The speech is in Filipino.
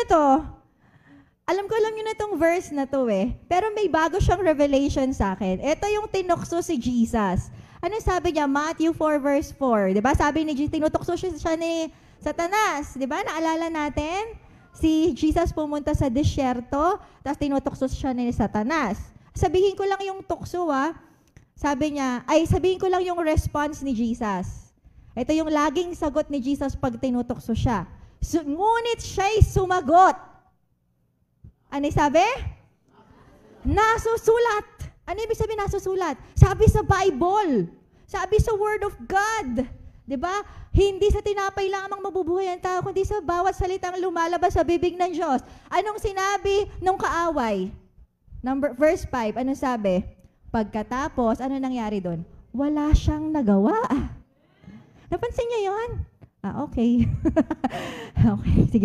na to. Alam nyo na itong verse na to eh. Pero may bago siyang revelation sa akin. Ito yung tinukso si Jesus. Ano sabi niya? Matthew 4 verse 4. Diba? Sabi ni Jesus, tinutukso siya ni Satanas. Diba? Naalala natin? Si Jesus pumunta sa disyerto, tapos tinutukso siya ni Satanas. Sabihin ko lang yung tukso sabihin ko lang yung response ni Jesus. Ito yung laging sagot ni Jesus pag tinutukso siya. Ngunit siya'y sumagot. Ano sabi? Nasusulat. Ano ibig sabihin nasusulat? Sabi sa Bible. Sabi sa Word of God. Diba? Hindi sa tinapay lamang mabubuhay ang tao, kundi sa bawat salitang lumalabas sa bibig ng Diyos. Anong sinabi nung kaaway? Verse 5, ano sabi? Pagkatapos, ano nangyari doon? Wala siyang nagawa. Napansin niyo yun? Okay. Okay, sige.